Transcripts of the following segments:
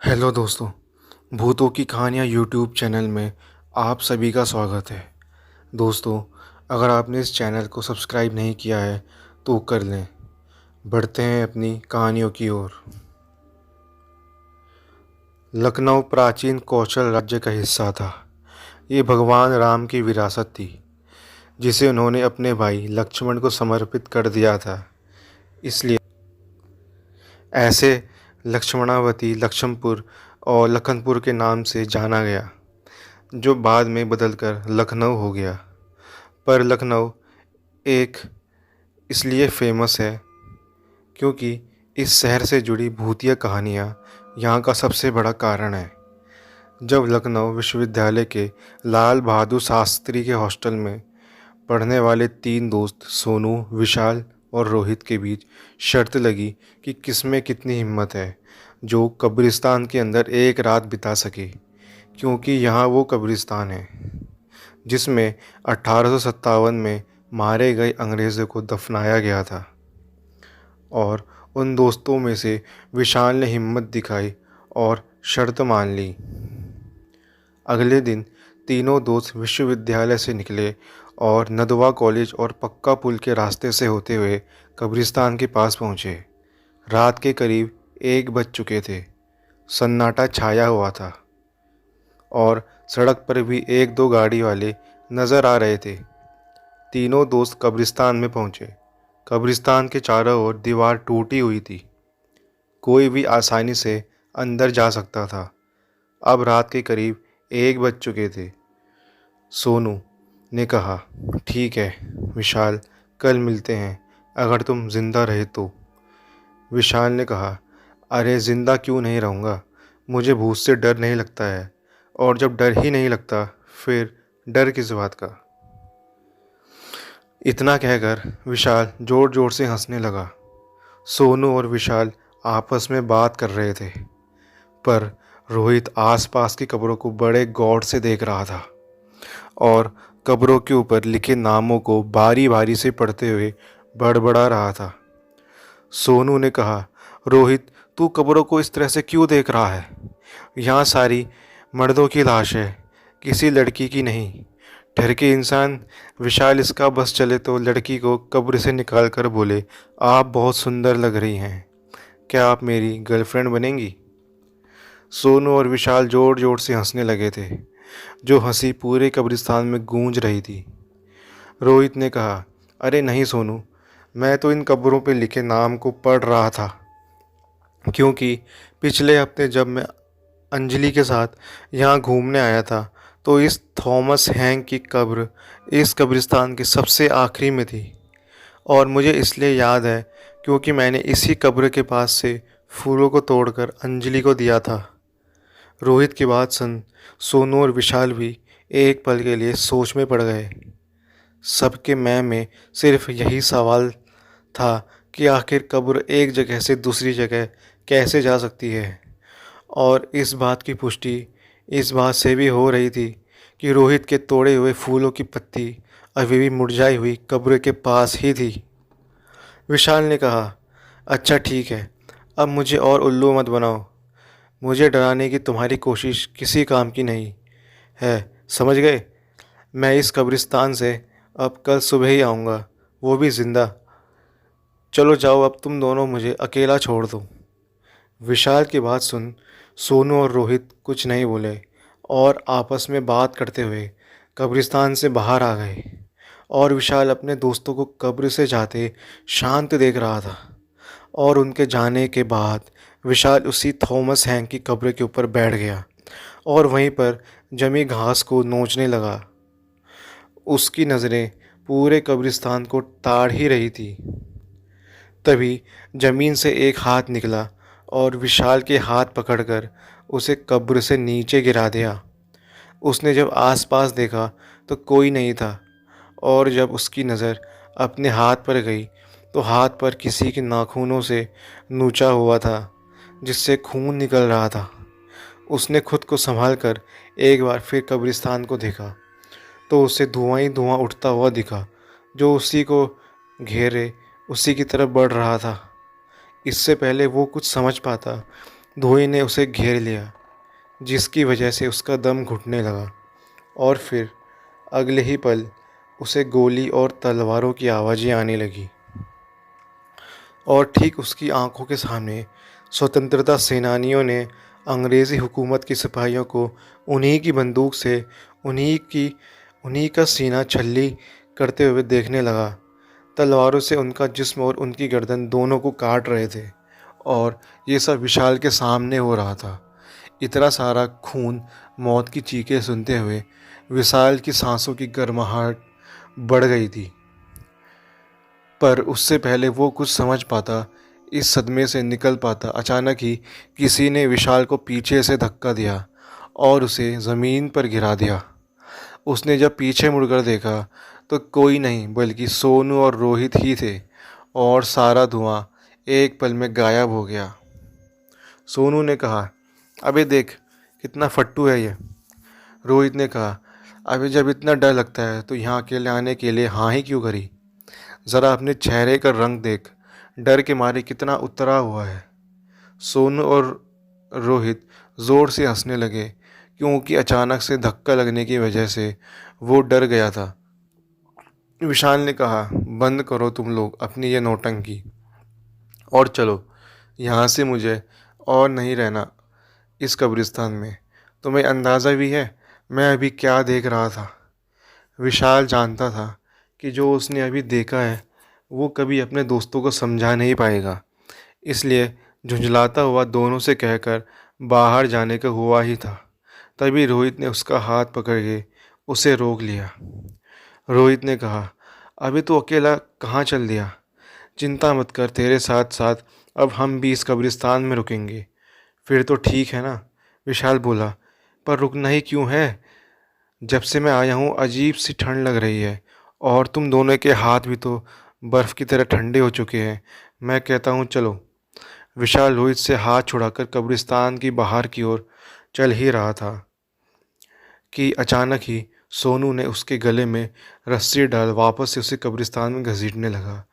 Hello दोस्तों, भूतों की कहानियाँ यूट्यूब चैनल में आप सभी का स्वागत है। दोस्तों, अगर आपने इस चैनल को सब्सक्राइब नहीं किया है तो कर लें। बढ़ते हैं अपनी कहानियों की ओर। लखनऊ प्राचीन कौशल राज्य का हिस्सा था। ये भगवान राम की विरासत थी, जिसे उन्होंने अपने भाई लक्ष्मण को समर्पित कर दिया था। इसलिए ऐसे लक्ष्मणावती, लक्ष्मणपुर और लखनपुर के नाम से जाना गया, जो बाद में बदलकर लखनऊ हो गया। पर लखनऊ एक इसलिए फेमस है क्योंकि इस शहर से जुड़ी भूतिया कहानियाँ यहाँ का सबसे बड़ा कारण है। जब लखनऊ विश्वविद्यालय के लाल बहादुर शास्त्री के हॉस्टल में पढ़ने वाले तीन दोस्त सोनू, विशाल और रोहित के बीच शर्त लगी कि किसमें कितनी हिम्मत है जो कब्रिस्तान के अंदर एक रात बिता सके, क्योंकि यहाँ वो कब्रिस्तान है जिसमें 1857 में मारे गए अंग्रेज़ों को दफनाया गया था। और उन दोस्तों में से विशाल ने हिम्मत दिखाई और शर्त मान ली। अगले दिन तीनों दोस्त विश्वविद्यालय से निकले और नदवा कॉलेज और पक्का पुल के रास्ते से होते हुए कब्रिस्तान के पास पहुँचे। रात के करीब 1 बज चुके थे। सन्नाटा छाया हुआ था और सड़क पर भी 1-2 गाड़ी वाले नज़र आ रहे थे। तीनों दोस्त कब्रिस्तान में पहुँचे। कब्रिस्तान के चारों ओर दीवार टूटी हुई थी। कोई भी आसानी से अंदर जा सकता था। अब रात के करीब 1 बज चुके थे। सोनू ने कहा, ठीक है विशाल, कल मिलते हैं अगर तुम जिंदा रहे तो। विशाल ने कहा, अरे जिंदा क्यों नहीं रहूँगा, मुझे भूत से डर नहीं लगता है, और जब डर ही नहीं लगता फिर डर किस बात का। इतना कहकर विशाल ज़ोर ज़ोर से हंसने लगा। सोनू और विशाल आपस में बात कर रहे थे, पर रोहित आसपास की कब्रों को बड़े गौर से देख रहा था और कब्रों के ऊपर लिखे नामों को बारी बारी से पढ़ते हुए बड़बड़ा रहा था। सोनू ने कहा, रोहित, तू कब्रों को इस तरह से क्यों देख रहा है? यहाँ सारी मर्दों की लाश है, किसी लड़की की नहीं। ठहर के इंसान। विशाल इसका बस चले तो लड़की को कब्र से निकाल कर बोले, आप बहुत सुंदर लग रही हैं, क्या आप मेरी गर्लफ्रेंड बनेंगी? सोनू और विशाल जोर जोर से हंसने लगे थे, जो हंसी पूरे कब्रिस्तान में गूंज रही थी। रोहित ने कहा, अरे नहीं सोनू, मैं तो इन कब्रों पे लिखे नाम को पढ़ रहा था, क्योंकि पिछले हफ्ते जब मैं अंजलि के साथ यहाँ घूमने आया था तो इस थॉमस हैंक की कब्र इस कब्रिस्तान के सबसे आखिरी में थी, और मुझे इसलिए याद है क्योंकि मैंने इसी कब्र के पास से फूलों को तोड़कर अंजलि को दिया था। रोहित की बात सुन सोनू और विशाल भी एक पल के लिए सोच में पड़ गए। सबके मैं में सिर्फ यही सवाल था कि आखिर कब्र एक जगह से दूसरी जगह कैसे जा सकती है, और इस बात की पुष्टि इस बात से भी हो रही थी कि रोहित के तोड़े हुए फूलों की पत्ती अभी भी मुरझाई हुई कब्र के पास ही थी। विशाल ने कहा, अच्छा ठीक है, अब मुझे और उल्लू मत बनाओ। मुझे डराने की तुम्हारी कोशिश किसी काम की नहीं है, समझ गए? मैं इस कब्रिस्तान से अब कल सुबह ही आऊँगा, वो भी ज़िंदा। चलो जाओ, अब तुम दोनों मुझे अकेला छोड़ दो। विशाल की बात सुन सोनू और रोहित कुछ नहीं बोले और आपस में बात करते हुए कब्रिस्तान से बाहर आ गए। और विशाल अपने दोस्तों को कब्र से जाते शांत देख रहा था। और उनके जाने के बाद विशाल उसी थॉमस हैंक की कब्र के ऊपर बैठ गया और वहीं पर जमी घास को नोचने लगा। उसकी नज़रें पूरे कब्रिस्तान को ताड़ ही रही थी। तभी ज़मीन से एक हाथ निकला और विशाल के हाथ पकड़कर उसे कब्र से नीचे गिरा दिया। उसने जब आसपास देखा तो कोई नहीं था, और जब उसकी नज़र अपने हाथ पर गई तो हाथ पर किसी के नाखूनों से नोचा हुआ था, जिससे खून निकल रहा था। उसने खुद को संभाल कर एक बार फिर कब्रिस्तान को देखा तो उसे धुआं ही धुआं उठता हुआ दिखा, जो उसी को घेरे उसी की तरफ बढ़ रहा था। इससे पहले वो कुछ समझ पाता, धुएं ने उसे घेर लिया, जिसकी वजह से उसका दम घुटने लगा और फिर अगले ही पल उसे गोली और तलवारों की आवाज़ें आने लगी और ठीक उसकी आंखों के सामने स्वतंत्रता सेनानियों ने अंग्रेज़ी हुकूमत के सिपाहियों को उन्हीं की बंदूक से उन्हीं का सीना छल्ली करते हुए देखने लगा। तलवारों से उनका जिस्म और उनकी गर्दन दोनों को काट रहे थे और ये सब विशाल के सामने हो रहा था। इतना सारा खून, मौत की चीखें सुनते हुए विशाल की सांसों की गर्माहट बढ़ गई थी। पर उससे पहले वो कुछ समझ पाता, इस सदमे से निकल पाता, अचानक ही किसी ने विशाल को पीछे से धक्का दिया और उसे ज़मीन पर गिरा दिया। उसने जब पीछे मुड़कर देखा तो कोई नहीं बल्कि सोनू और रोहित ही थे और सारा धुआं एक पल में गायब हो गया। सोनू ने कहा, अबे देख कितना फट्टू है ये। रोहित ने कहा, अबे जब इतना डर लगता है तो यहाँ अकेले आने के लिए हाँ ही क्यों करी। ज़रा अपने चेहरे का रंग देख, डर के मारे कितना उतरा हुआ है। सोनू और रोहित ज़ोर से हंसने लगे क्योंकि अचानक से धक्का लगने की वजह से वो डर गया था। विशाल ने कहा, बंद करो तुम लोग अपनी ये नौटंकी और चलो यहाँ से, मुझे और नहीं रहना इस कब्रिस्तान में। तुम्हें अंदाज़ा भी है मैं अभी क्या देख रहा था। विशाल जानता था कि जो उसने अभी देखा है वो कभी अपने दोस्तों को समझा नहीं पाएगा, इसलिए झुंझलाता हुआ दोनों से कहकर बाहर जाने का हुआ ही था। तभी रोहित ने उसका हाथ पकड़ के उसे रोक लिया। रोहित ने कहा, अभी तो अकेला कहाँ चल दिया। चिंता मत कर, तेरे साथ साथ अब हम भी इस कब्रिस्तान में रुकेंगे। फिर तो ठीक है ना, विशाल बोला। पर रुकना ही क्यों है, जब से मैं आया हूँ अजीब सी ठंड लग रही है और तुम दोनों के हाथ भी तो बर्फ़ की तरह ठंडे हो चुके हैं। मैं कहता हूँ चलो। विशाल रोहित से हाथ छुड़ाकर कब्रिस्तान की बाहर की ओर चल ही रहा था कि अचानक ही सोनू ने उसके गले में रस्सी डाल वापस से उसे कब्रिस्तान में घसीटने लगा।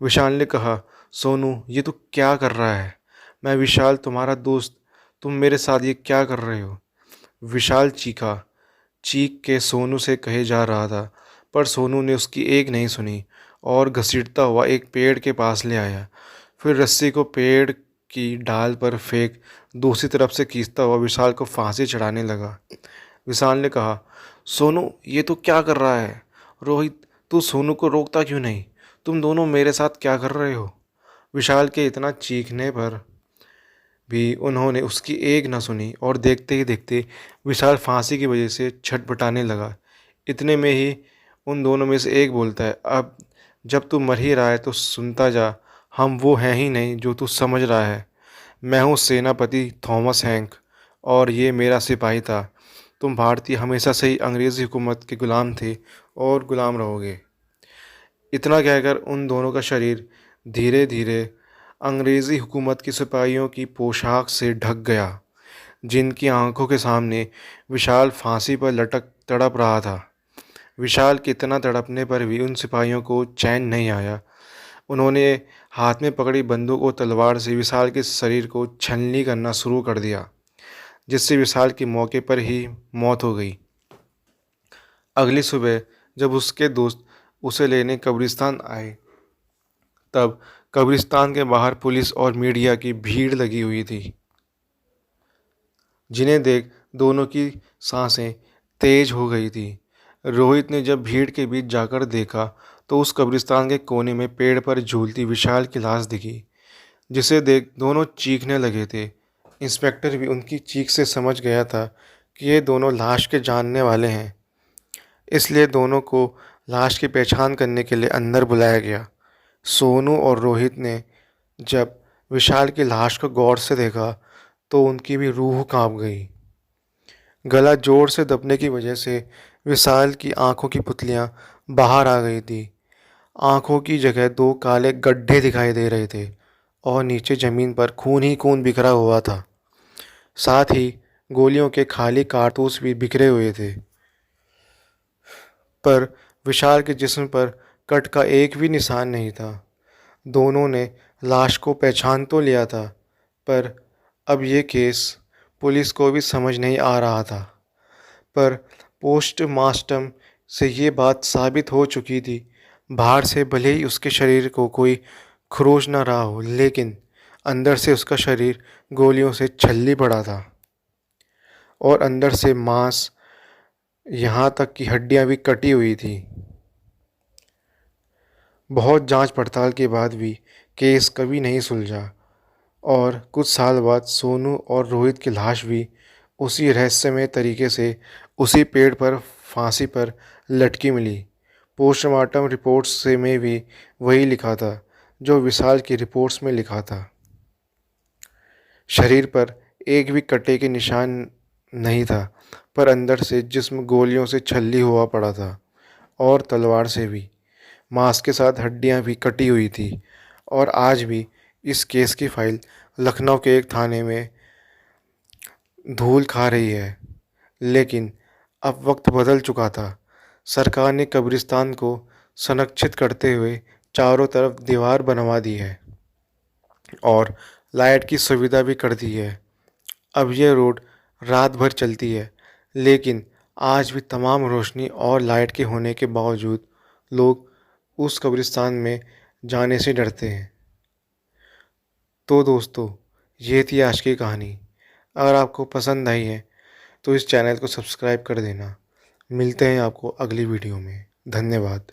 विशाल ने कहा, सोनू ये तू क्या कर रहा है। मैं विशाल तुम्हारा दोस्त, तुम मेरे साथ ये क्या कर रहे हो। विशाल चीखा। चीख के सोनू से कहे जा रहा था, पर सोनू ने उसकी एक नहीं सुनी और घसीटता हुआ एक पेड़ के पास ले आया। फिर रस्सी को पेड़ की डाल पर फेंक दूसरी तरफ से खींचता हुआ विशाल को फांसी चढ़ाने लगा। विशाल ने कहा, सोनू ये तो क्या कर रहा है। रोहित तू सोनू को रोकता क्यों नहीं, तुम दोनों मेरे साथ क्या कर रहे हो। विशाल के इतना चीखने पर भी उन्होंने उसकी एक न सुनी और देखते ही देखते विशाल फांसी की वजह से छटपटाने लगा। इतने में ही उन दोनों में से एक बोलता है, अब जब तू मर ही रहा है तो सुनता जा, हम वो हैं ही नहीं जो तू समझ रहा है। मैं हूँ सेनापति थॉमस हैंक और ये मेरा सिपाही था। तुम भारतीय हमेशा से ही अंग्रेज़ी हुकूमत के ग़ुलाम थे और ग़ुलाम रहोगे। इतना कहकर उन दोनों का शरीर धीरे धीरे अंग्रेज़ी हुकूमत के सिपाहियों की पोशाक से ढक गया, जिनकी आंखों के सामने विशाल फांसी पर लटक तड़प रहा था। विशाल के इतना तड़पने पर भी उन सिपाहियों को चैन नहीं आया। उन्होंने हाथ में पकड़ी बंदूक और तलवार से विशाल के शरीर को छलनी करना शुरू कर दिया, जिससे विशाल की मौके पर ही मौत हो गई। अगली सुबह जब उसके दोस्त उसे लेने कब्रिस्तान आए, तब कब्रिस्तान के बाहर पुलिस और मीडिया की भीड़ लगी हुई थी, जिन्हें देख दोनों की सांसें तेज हो गई थी। रोहित ने जब भीड़ के बीच जाकर देखा तो उस कब्रिस्तान के कोने में पेड़ पर झूलती विशाल की लाश दिखी, जिसे देख दोनों चीखने लगे थे। इंस्पेक्टर भी उनकी चीख से समझ गया था कि ये दोनों लाश के जानने वाले हैं, इसलिए दोनों को लाश की पहचान करने के लिए अंदर बुलाया गया। सोनू और रोहित ने जब विशाल की लाश को गौर से देखा तो उनकी भी रूह कांप गई। गला जोर से दबने की वजह से विशाल की आंखों की पुतलियां बाहर आ गई थी। आंखों की जगह दो काले गड्ढे दिखाई दे रहे थे और नीचे ज़मीन पर खून ही खून बिखरा हुआ था। साथ ही गोलियों के खाली कारतूस भी बिखरे हुए थे। पर विशाल के जिस्म पर कट का एक भी निशान नहीं था। दोनों ने लाश को पहचान तो लिया था, पर अब ये केस पुलिस को भी समझ नहीं आ रहा था, पर पोस्टमार्टम से ये बात साबित हो चुकी थी। बाहर से भले ही उसके शरीर को कोई खरोच ना रहा हो, लेकिन अंदर से उसका शरीर गोलियों से छल्ली पड़ा था और अंदर से मांस, यहाँ तक कि हड्डियाँ भी कटी हुई थी। बहुत जांच पड़ताल के बाद भी केस कभी नहीं सुलझा और कुछ साल बाद सोनू और रोहित की लाश भी उसी रहस्यमय तरीके से उसी पेड़ पर फांसी पर लटकी मिली। पोस्टमार्टम रिपोर्ट्स से में भी वही लिखा था जो विशाल की रिपोर्ट्स में लिखा था। शरीर पर एक भी कटे के निशान नहीं था, पर अंदर से जिस्म गोलियों से छल्ली हुआ पड़ा था और तलवार से भी। मांस के साथ हड्डियां भी कटी हुई थी और आज भी इस केस की फाइल लखनऊ के एक थाने में धूल खा रही है। लेकिन अब वक्त बदल चुका था। सरकार ने कब्रिस्तान को संरक्षित करते हुए चारों तरफ दीवार बनवा दी है और लाइट की सुविधा भी कर दी है। अब यह रोड रात भर चलती है, लेकिन आज भी तमाम रोशनी और लाइट के होने के बावजूद लोग उस कब्रिस्तान में जाने से डरते हैं। तो दोस्तों, ये थी आज की कहानी। अगर आपको पसंद आई है तो इस चैनल को सब्सक्राइब कर देना। मिलते हैं आपको अगली वीडियो में। धन्यवाद।